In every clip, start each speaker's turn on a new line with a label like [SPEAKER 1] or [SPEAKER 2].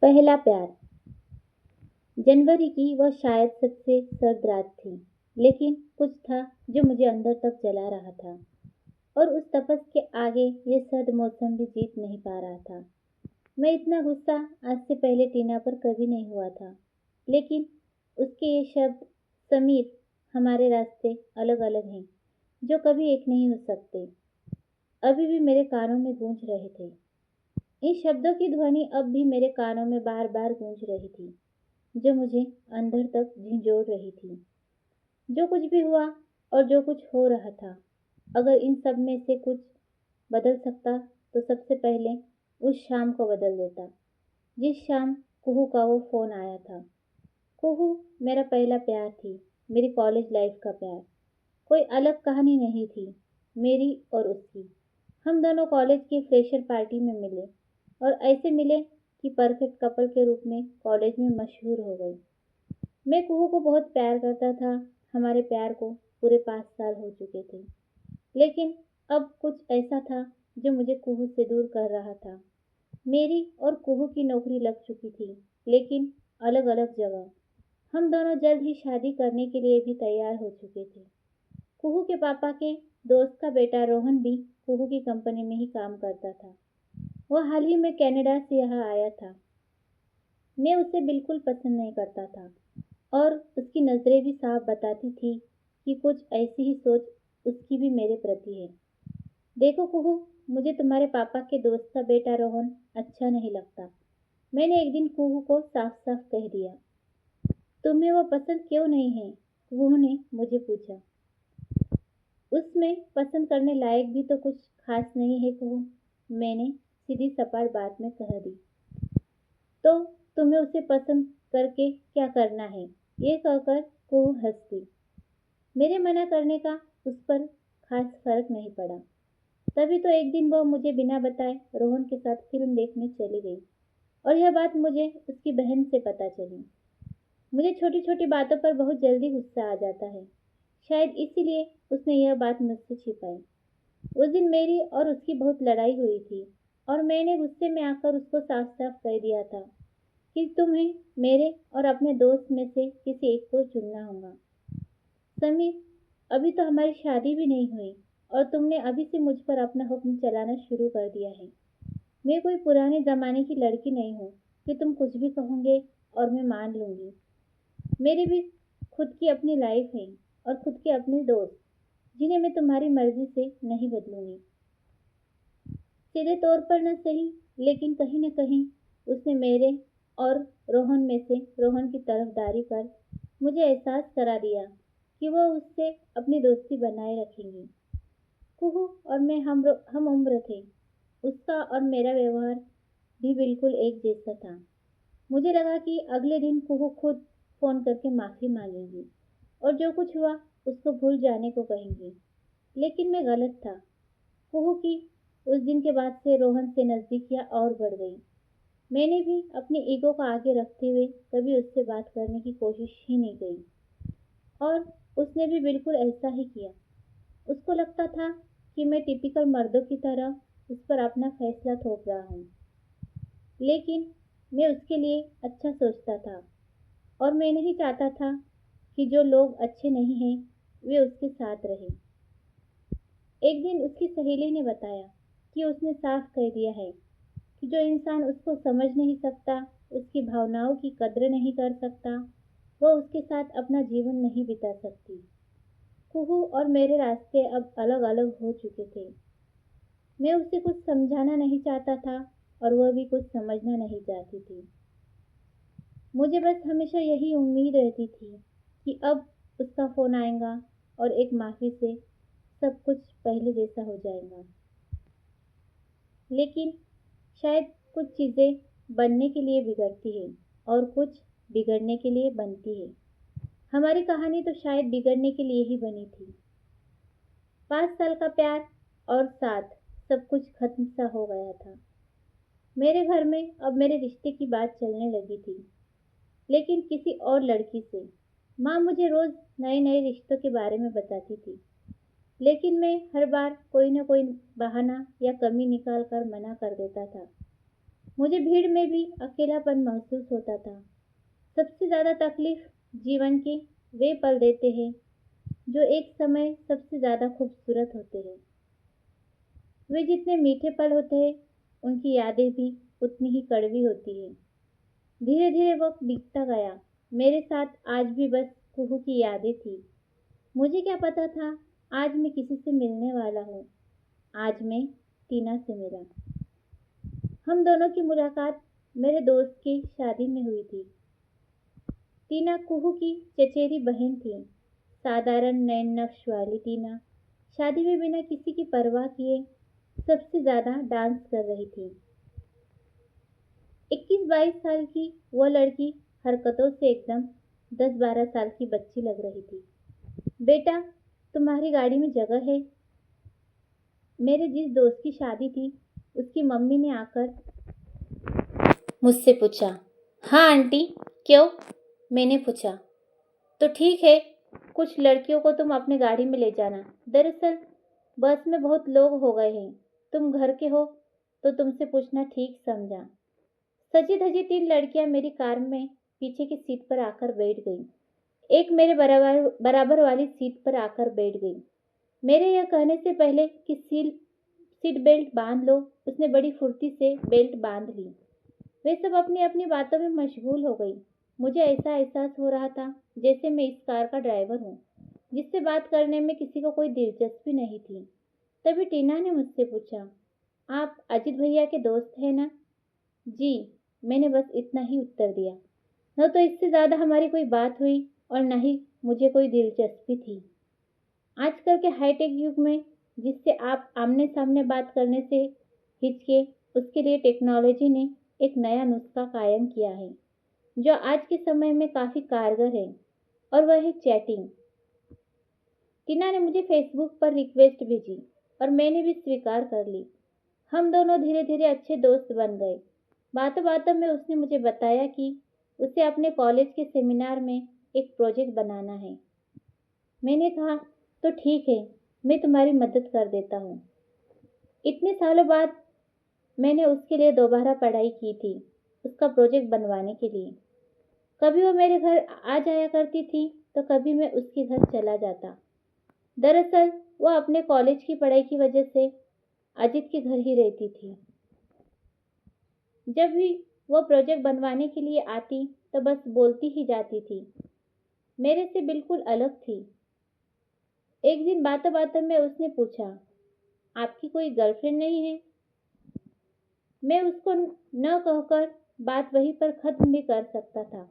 [SPEAKER 1] पहला प्यार। जनवरी की वह शायद सबसे सर्द रात थी, लेकिन कुछ था जो मुझे अंदर तक जला रहा था और उस तपस के आगे ये सर्द मौसम भी जीत नहीं पा रहा था। मैं इतना गुस्सा आज से पहले टीना पर कभी नहीं हुआ था, लेकिन उसके ये शब्द, समीर, हमारे रास्ते अलग अलग हैं, जो कभी एक नहीं हो सकते, अभी भी मेरे कानों में गूंज रहे थे। इन शब्दों की ध्वनि अब भी मेरे कानों में बार बार गूंज रही थी, जो मुझे अंदर तक झिंझोड़ रही थी। जो कुछ भी हुआ और जो कुछ हो रहा था, अगर इन सब में से कुछ बदल सकता तो सबसे पहले उस शाम को बदल देता, जिस शाम कुहू का वो फोन आया था। कुहू मेरा पहला प्यार थी, मेरी कॉलेज लाइफ का प्यार। कोई अलग कहानी नहीं थी, मेरी और उसकी। हम दोनों कॉलेज की फ्रेशर पार्टी में मिले और ऐसे मिले कि परफेक्ट कपल के रूप में कॉलेज में मशहूर हो गए। मैं कुहू को बहुत प्यार करता था। हमारे प्यार को पूरे 5 साल हो चुके थे, लेकिन अब कुछ ऐसा था जो मुझे कुहू से दूर कर रहा था। मेरी और कुहू की नौकरी लग चुकी थी, लेकिन अलग अलग जगह। हम दोनों जल्द ही शादी करने के लिए भी तैयार हो चुके थे। कुहू के पापा के दोस्त का बेटा रोहन भी कुहू की कंपनी में ही काम करता था। वह हाल ही में कनाडा से यहाँ आया था। मैं उसे बिल्कुल पसंद नहीं करता था और उसकी नज़रें भी साफ बताती थी कि कुछ ऐसी ही सोच उसकी भी मेरे प्रति है। देखो कुहू, मुझे तुम्हारे पापा के दोस्त का बेटा रोहन अच्छा नहीं लगता। मैंने एक दिन कुहू को साफ साफ कह दिया। तुम्हें वो पसंद क्यों नहीं है? कुहू ने मुझे पूछा। उसमें पसंद करने लायक भी तो कुछ खास नहीं है कुहू, मैंने सीधी सपाट बात में कह दी। तो तुम्हें उसे पसंद करके क्या करना है? ये कहकर कुहू हंस दी। मेरे मना करने का उस पर खास फर्क नहीं पड़ा। तभी तो एक दिन वो मुझे बिना बताए रोहन के साथ फिल्म देखने चली गई और यह बात मुझे उसकी बहन से पता चली। मुझे छोटी छोटी बातों पर बहुत जल्दी गुस्सा आ जाता है, शायद इसीलिए उसने यह बात मुझसे छिपाई। उस दिन मेरी और उसकी बहुत लड़ाई हुई थी और मैंने गुस्से में आकर उसको साफ साफ कह दिया था कि तुम्हें मेरे और अपने दोस्त में से किसी एक को चुनना होगा। समीर, अभी तो हमारी शादी भी नहीं हुई और तुमने अभी से मुझ पर अपना हुक्म चलाना शुरू कर दिया है। मैं कोई पुराने जमाने की लड़की नहीं हूँ कि तुम कुछ भी कहोगे और मैं मान लूंगी। मेरी भी खुद की अपनी लाइफ है और खुद के अपने दोस्त, जिन्हें मैं तुम्हारी मर्जी से नहीं बदलूंगी। सीधे तौर पर न सही, लेकिन कहीं न कहीं उसने मेरे और रोहन में से रोहन की तरफदारी कर मुझे एहसास करा दिया कि वह उससे अपनी दोस्ती बनाए रखेंगी। कुहू और मैं हम उम्र थे। उसका और मेरा व्यवहार भी बिल्कुल एक जैसा था। मुझे लगा कि अगले दिन कुहू खुद फोन करके माफी मांगेगी और जो कुछ हुआ उसको भूल जाने को कहेंगी, लेकिन मैं गलत था। कुहू की उस दिन के बाद से रोहन से नजदीकियां और बढ़ गई। मैंने भी अपनी ईगो को आगे रखते हुए कभी उससे बात करने की कोशिश ही नहीं की और उसने भी बिल्कुल ऐसा ही किया। उसको लगता था कि मैं टिपिकल मर्दों की तरह उस पर अपना फैसला थोप रहा हूँ, लेकिन मैं उसके लिए अच्छा सोचता था और मैं नहीं चाहता था कि जो लोग अच्छे नहीं हैं वे उसके साथ रहें। एक दिन उसकी सहेली ने बताया कि उसने साफ कह दिया है कि जो इंसान उसको समझ नहीं सकता, उसकी भावनाओं की कद्र नहीं कर सकता, वह उसके साथ अपना जीवन नहीं बिता सकती। कुहू और मेरे रास्ते अब अलग अलग हो चुके थे। मैं उसे कुछ समझाना नहीं चाहता था और वह भी कुछ समझना नहीं चाहती थी। मुझे बस हमेशा यही उम्मीद रहती थी कि अब उसका फोन आएगा और एक माफी से सब कुछ पहले जैसा हो जाएगा। लेकिन शायद कुछ चीजें बनने के लिए बिगड़ती है और कुछ बिगड़ने के लिए बनती है। हमारी कहानी तो शायद बिगड़ने के लिए ही बनी थी। 5 साल का प्यार और साथ सब कुछ खत्म सा हो गया था। मेरे घर में अब मेरे रिश्ते की बात चलने लगी थी, लेकिन किसी और लड़की से। माँ मुझे रोज नए नए रिश्तों के बारे में बताती थी, लेकिन मैं हर बार कोई न कोई बहाना या कमी निकाल कर मना कर देता था। मुझे भीड़ में भी अकेलापन महसूस होता था। सबसे ज़्यादा तकलीफ जीवन के वे पल देते हैं जो एक समय सबसे ज़्यादा खूबसूरत होते हैं। वे जितने मीठे पल होते हैं, उनकी यादें भी उतनी ही कड़वी होती हैं। धीरे धीरे वक्त बीतता गया। मेरे साथ आज भी बस कुहू की यादें थी। मुझे क्या पता था आज मैं किसी से मिलने वाला हूँ। आज मैं टीना से मिला। हम दोनों की मुलाकात मेरे दोस्त की शादी में हुई थी। टीना कुहू की चचेरी बहन थी। साधारण नैन नक्श वाली टीना शादी में बिना किसी की परवाह किए सबसे ज्यादा डांस कर रही थी। 21-22 साल की वो लड़की हरकतों से एकदम 10-12 साल की बच्ची लग रही थी। बेटा, तुम्हारी गाड़ी में जगह है? मेरे जिस दोस्त की शादी थी, उसकी मम्मी ने आकर मुझसे पूछा। हाँ आंटी, क्यों? मैंने पूछा। तो ठीक है, कुछ लड़कियों को तुम अपने गाड़ी में ले जाना। दरअसल बस में बहुत लोग हो गए हैं। तुम घर के हो तो तुमसे पूछना ठीक समझा। सजी धजी 3 लड़कियां मेरी कार में पीछे की सीट पर आकर बैठ गईं। एक मेरे बराबर बराबर वाली सीट पर आकर बैठ गई। मेरे यह कहने से पहले कि सीट बेल्ट बांध लो, उसने बड़ी फुर्ती से बेल्ट बांध ली। वे सब अपनी अपनी बातों में मशगूल हो गई। मुझे ऐसा एहसास हो रहा था जैसे मैं इस कार का ड्राइवर हूँ, जिससे बात करने में किसी को कोई दिलचस्पी नहीं थी। तभी टीना ने मुझसे पूछा, आप अजित भैया के दोस्त हैं ना? जी, मैंने बस इतना ही उत्तर दिया। न तो इससे ज़्यादा हमारी कोई बात हुई और न ही मुझे कोई दिलचस्पी थी। आजकल के हाईटेक युग में जिससे आप आमने सामने बात करने से हिचके, उसके लिए टेक्नोलॉजी ने एक नया नुस्खा कायम किया है जो आज के समय में काफ़ी कारगर है, और वह है चैटिंग। टीना ने मुझे फेसबुक पर रिक्वेस्ट भेजी और मैंने भी स्वीकार कर ली। हम दोनों धीरे धीरे अच्छे दोस्त बन गए। बातों बातों में उसने मुझे बताया कि उसे अपने कॉलेज के सेमिनार में एक प्रोजेक्ट बनाना है। मैंने कहा, तो ठीक है, मैं तुम्हारी मदद कर देता हूँ। इतने सालों बाद मैंने उसके लिए दोबारा पढ़ाई की थी, उसका प्रोजेक्ट बनवाने के लिए। कभी वो मेरे घर आ जाया करती थी तो कभी मैं उसके घर चला जाता। दरअसल वो अपने कॉलेज की पढ़ाई की वजह से अजित के घर ही रहती थी। जब भी वो प्रोजेक्ट बनवाने के लिए आती तो बस बोलती ही जाती थी। मेरे से बिल्कुल अलग थी। एक दिन बातों बातों में उसने पूछा, आपकी कोई गर्लफ्रेंड नहीं है? मैं उसको न कहकर बात वहीं पर खत्म भी कर सकता था,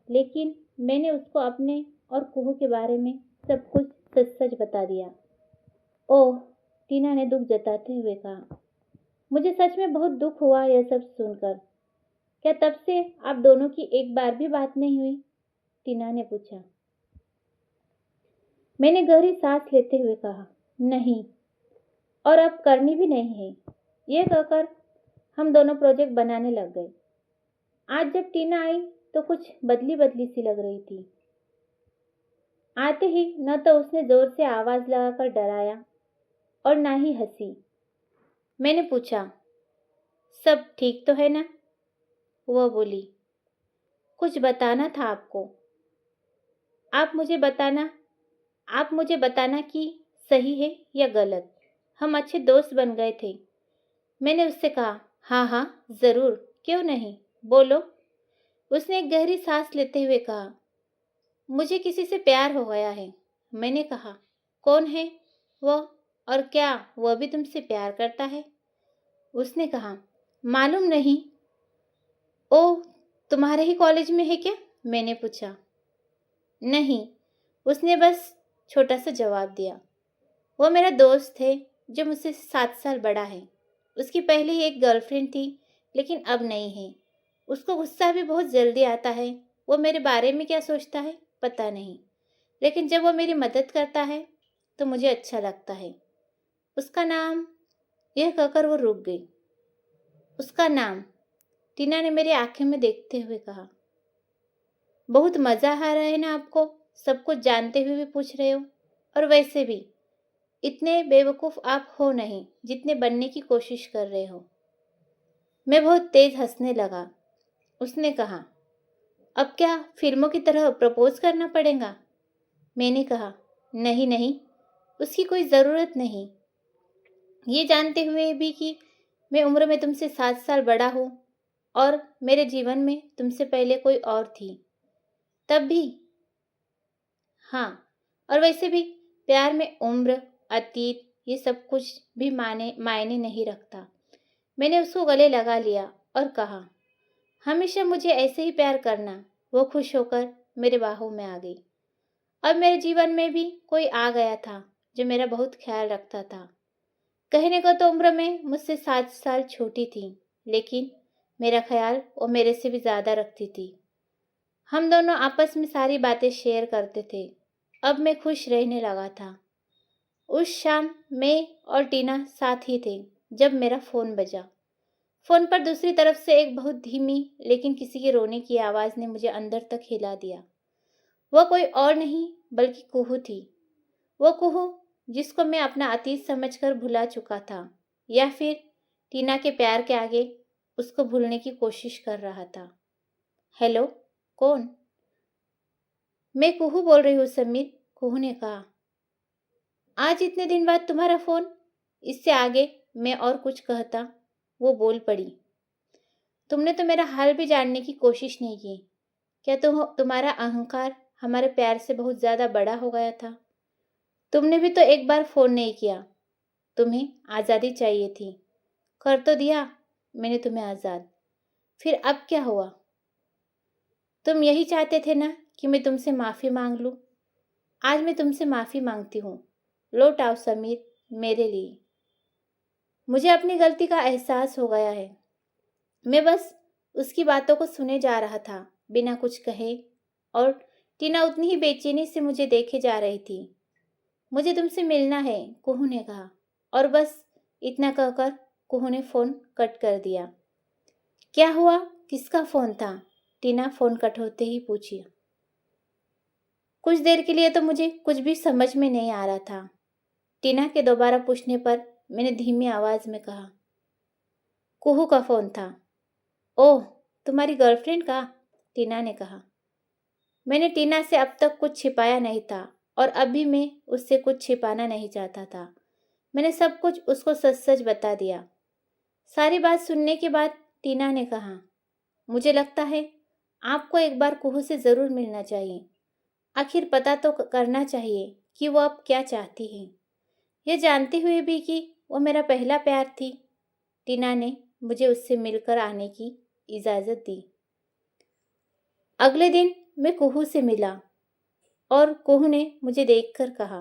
[SPEAKER 1] लेकिन मैंने उसको अपने और कुहू के बारे में सब कुछ सच सच बता दिया। ओह, टीना ने दुख जताते हुए कहा। मुझे सच में बहुत दुख हुआ यह सब सुनकर। क्या तब से आप दोनों की एक बार भी बात नहीं हुई? टीना ने पूछा। मैंने गहरी सांस लेते हुए कहा, नहीं, और अब करनी भी नहीं है। यह कहकर हम दोनों प्रोजेक्ट बनाने लग गए। आज जब टीना आई तो कुछ बदली बदली सी लग रही थी। आते ही न तो उसने जोर से आवाज लगाकर डराया और ना ही हंसी। मैंने पूछा, सब ठीक तो है ना? वह बोली, कुछ बताना था आपको। आप मुझे बताना आप मुझे बताना कि सही है या गलत। हम अच्छे दोस्त बन गए थे। मैंने उससे कहा, हाँ हाँ जरूर, क्यों नहीं, बोलो। उसने एक गहरी सांस लेते हुए कहा, मुझे किसी से प्यार हो गया है। मैंने कहा, कौन है वह, और क्या वह भी तुमसे प्यार करता है? उसने कहा, मालूम नहीं। ओ, तुम्हारे ही कॉलेज में है क्या? मैंने पूछा। नहीं, उसने बस छोटा सा जवाब दिया। वो मेरा दोस्त है जो मुझसे 7 साल बड़ा है। उसकी पहले ही एक गर्लफ्रेंड थी, लेकिन अब नहीं है। उसको गुस्सा भी बहुत जल्दी आता है। वो मेरे बारे में क्या सोचता है पता नहीं, लेकिन जब वो मेरी मदद करता है तो मुझे अच्छा लगता है। उसका नाम, यह कहकर वो रुक गई। उसका नाम, टीना ने मेरी आंखें में देखते हुए कहा। बहुत मज़ा आ रहा है ना आपको, सब कुछ जानते हुए भी पूछ रहे हो। और वैसे भी इतने बेवकूफ़ आप हो नहीं जितने बनने की कोशिश कर रहे हो। मैं बहुत तेज हंसने लगा। उसने कहा, अब क्या फिल्मों की तरह प्रपोज करना पड़ेगा? मैंने कहा, नहीं नहीं, उसकी कोई ज़रूरत नहीं। ये जानते हुए भी कि मैं उम्र में तुमसे 7 साल बड़ा हूँ और मेरे जीवन में तुमसे पहले कोई और थी, तब भी। हाँ, और वैसे भी प्यार में उम्र, अतीत, ये सब कुछ भी मायने नहीं रखता। मैंने उसको गले लगा लिया और कहा, हमेशा मुझे ऐसे ही प्यार करना। वो खुश होकर मेरे बाहों में आ गई। अब मेरे जीवन में भी कोई आ गया था जो मेरा बहुत ख्याल रखता था। कहने को तो उम्र में मुझसे 7 साल छोटी थी, लेकिन मेरा ख्याल वो मेरे से भी ज़्यादा रखती थी। हम दोनों आपस में सारी बातें शेयर करते थे। अब मैं खुश रहने लगा था। उस शाम मैं और टीना साथ ही थे जब मेरा फ़ोन बजा। फ़ोन पर दूसरी तरफ से एक बहुत धीमी लेकिन किसी के रोने की आवाज़ ने मुझे अंदर तक हिला दिया। वह कोई और नहीं बल्कि कुहू थी। वो कुहू जिसको मैं अपना अतीत समझकर भुला चुका था, या फिर टीना के प्यार के आगे उसको भूलने की कोशिश कर रहा था। हेलो, कौन? मैं कुहू बोल रही हूँ समीर, कुहू ने कहा। आज इतने दिन बाद तुम्हारा फ़ोन? इससे आगे मैं और कुछ कहता, वो बोल पड़ी। तुमने तो मेरा हाल भी जानने की कोशिश नहीं की। क्या तुम्हारा अहंकार हमारे प्यार से बहुत ज़्यादा बड़ा हो गया था? तुमने भी तो एक बार फ़ोन नहीं किया। तुम्हें आज़ादी चाहिए थी, कर तो दिया मैंने तुम्हें आज़ाद। फिर अब क्या हुआ? तुम यही चाहते थे ना कि मैं तुमसे माफ़ी मांग लूँ? आज मैं तुमसे माफ़ी मांगती हूँ। लौट आओ समीर, मेरे लिए। मुझे अपनी गलती का एहसास हो गया है। मैं बस उसकी बातों को सुने जा रहा था, बिना कुछ कहे, और टीना उतनी ही बेचैनी से मुझे देखे जा रही थी। मुझे तुमसे मिलना है, कुहू ने कहा, और बस इतना कहकर कुहू ने फ़ोन कट कर दिया। क्या हुआ? किसका फ़ोन था? टीना फ़ोन कट होते ही पूछी। कुछ देर के लिए तो मुझे कुछ भी समझ में नहीं आ रहा था। टीना के दोबारा पूछने पर मैंने धीमी आवाज़ में कहा, कुहू का फ़ोन था। ओह, तुम्हारी गर्लफ्रेंड का? टीना ने कहा। मैंने टीना से अब तक कुछ छिपाया नहीं था और अब भी मैं उससे कुछ छिपाना नहीं चाहता था। मैंने सब कुछ उसको सच सच बता दिया। सारी बात सुनने के बाद टीना ने कहा, मुझे लगता है आपको एक बार कुहू से ज़रूर मिलना चाहिए। आखिर पता तो करना चाहिए कि वो अब क्या चाहती है, यह जानते हुए भी कि वो मेरा पहला प्यार थी। टीना ने मुझे उससे मिलकर आने की इजाज़त दी। अगले दिन मैं कुहू से मिला और कुहू ने मुझे देखकर कहा,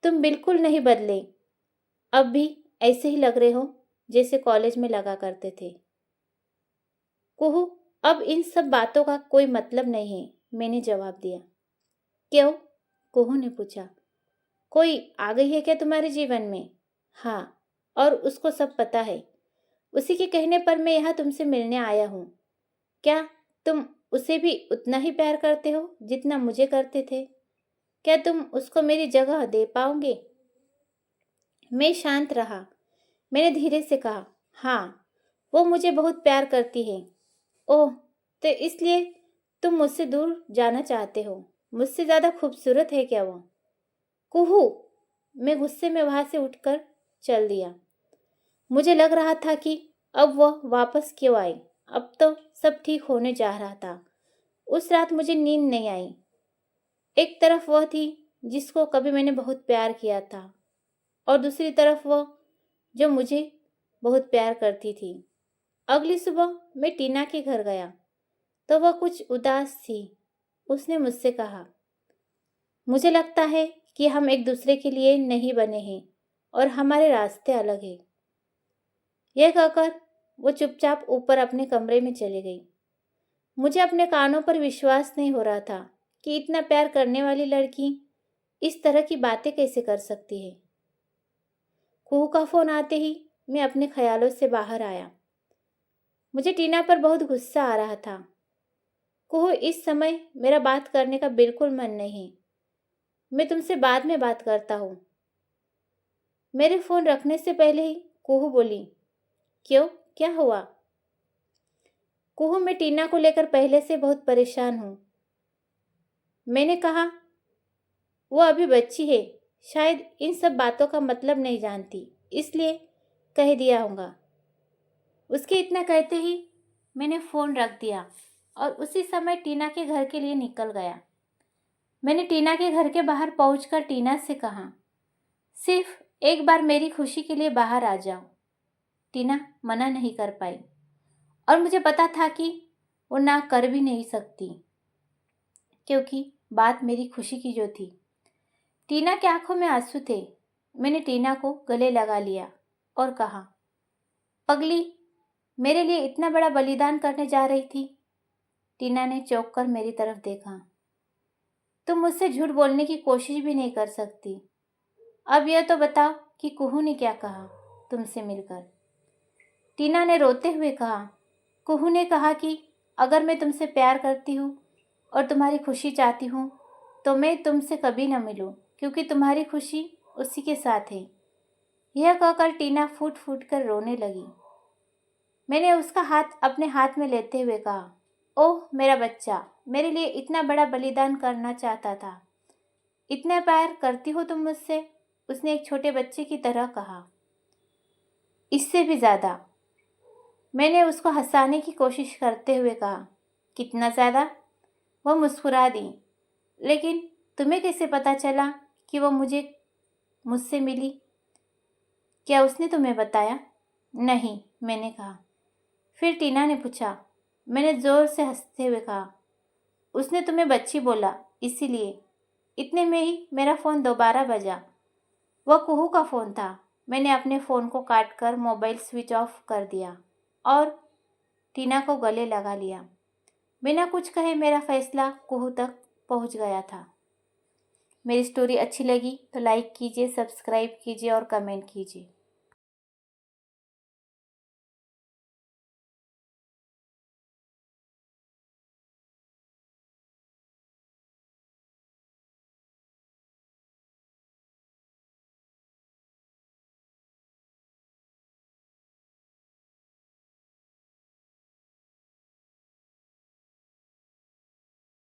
[SPEAKER 1] तुम बिल्कुल नहीं बदले, अब भी ऐसे ही लग रहे हो जैसे कॉलेज में लगा करते थे। कुहू, अब इन सब बातों का कोई मतलब नहीं है, मैंने जवाब दिया। क्यों? कुहू ने पूछा। कोई आ गई है क्या तुम्हारे जीवन में? हाँ, और उसको सब पता है। उसी के कहने पर मैं यहाँ तुमसे मिलने आया हूँ। क्या तुम उसे भी उतना ही प्यार करते हो जितना मुझे करते थे? क्या तुम उसको मेरी जगह दे पाओगे? मैं शांत रहा। मैंने धीरे से कहा, हाँ, वो मुझे बहुत प्यार करती है। ओह, तो इसलिए तुम मुझसे दूर जाना चाहते हो? मुझसे ज़्यादा खूबसूरत है क्या वो? कुहू, मैं गुस्से में वहाँ से उठकर चल दिया। मुझे लग रहा था कि अब वह वापस क्यों आई। अब तो सब ठीक होने जा रहा था। उस रात मुझे नींद नहीं आई। एक तरफ वह थी जिसको कभी मैंने बहुत प्यार किया था, और दूसरी तरफ वह जो मुझे बहुत प्यार करती थी। अगली सुबह मैं टीना के घर गया तो वह कुछ उदास थी। उसने मुझसे कहा, मुझे लगता है कि हम एक दूसरे के लिए नहीं बने हैं और हमारे रास्ते अलग हैं। यह कहकर वो चुपचाप ऊपर अपने कमरे में चली गई। मुझे अपने कानों पर विश्वास नहीं हो रहा था कि इतना प्यार करने वाली लड़की इस तरह की बातें कैसे कर सकती है। कुहू का फ़ोन आते ही मैं अपने ख्यालों से बाहर आया। मुझे टीना पर बहुत गुस्सा आ रहा था। कुहू, इस समय मेरा बात करने का बिल्कुल मन नहीं। मैं तुमसे बाद में बात करता हूँ। मेरे फ़ोन रखने से पहले ही कुहू बोली, क्यों, क्या हुआ? कुहू, मैं टीना को लेकर पहले से बहुत परेशान हूँ। मैंने कहा, वो अभी बच्ची है, शायद इन सब बातों का मतलब नहीं जानती, इसलिए कह दिया होगा। उसके इतना कहते ही मैंने फ़ोन रख दिया और उसी समय टीना के घर के लिए निकल गया। मैंने टीना के घर के बाहर पहुंचकर टीना से कहा, सिर्फ एक बार मेरी खुशी के लिए बाहर आ जाओ। टीना मना नहीं कर पाई और मुझे पता था कि वो ना कर भी नहीं सकती, क्योंकि बात मेरी खुशी की जो थी। टीना की आंखों में आंसू थे। मैंने टीना को गले लगा लिया और कहा, पगली, मेरे लिए इतना बड़ा बलिदान करने जा रही थी। टीना ने चौंक कर मेरी तरफ देखा। तुम मुझसे झूठ बोलने की कोशिश भी नहीं कर सकती। अब यह तो बताओ कि कुहू ने क्या कहा तुमसे मिलकर? टीना ने रोते हुए कहा, कुहू ने कहा कि अगर मैं तुमसे प्यार करती हूँ और तुम्हारी खुशी चाहती हूँ तो मैं तुमसे कभी न मिलूँ, क्योंकि तुम्हारी खुशी उसी के साथ है। यह कहकर टीना फूट फूट कर रोने लगी। मैंने उसका हाथ अपने हाथ में लेते हुए कहा, ओह मेरा बच्चा, मेरे लिए इतना बड़ा बलिदान करना चाहता था। इतना प्यार करती हो तुम मुझसे? उसने एक छोटे बच्चे की तरह कहा। इससे भी ज़्यादा, मैंने उसको हंसाने की कोशिश करते हुए कहा। कितना ज़्यादा? वह मुस्कुरा दी। लेकिन तुम्हें कैसे पता चला कि वो मुझसे मिली? क्या उसने तुम्हें बताया? नहीं, मैंने कहा। फिर टीना ने पूछा। मैंने ज़ोर से हंसते हुए कहा, उसने तुम्हें बच्ची बोला, इसीलिए। इतने में ही मेरा फ़ोन दोबारा बजा। वह कुहू का फ़ोन था। मैंने अपने फ़ोन को काट कर मोबाइल स्विच ऑफ कर दिया और टीना को गले लगा लिया। बिना कुछ कहे मेरा फैसला कुहू तक पहुंच गया था। मेरी स्टोरी अच्छी लगी तो लाइक कीजिए, सब्सक्राइब कीजिए और कमेंट कीजिए।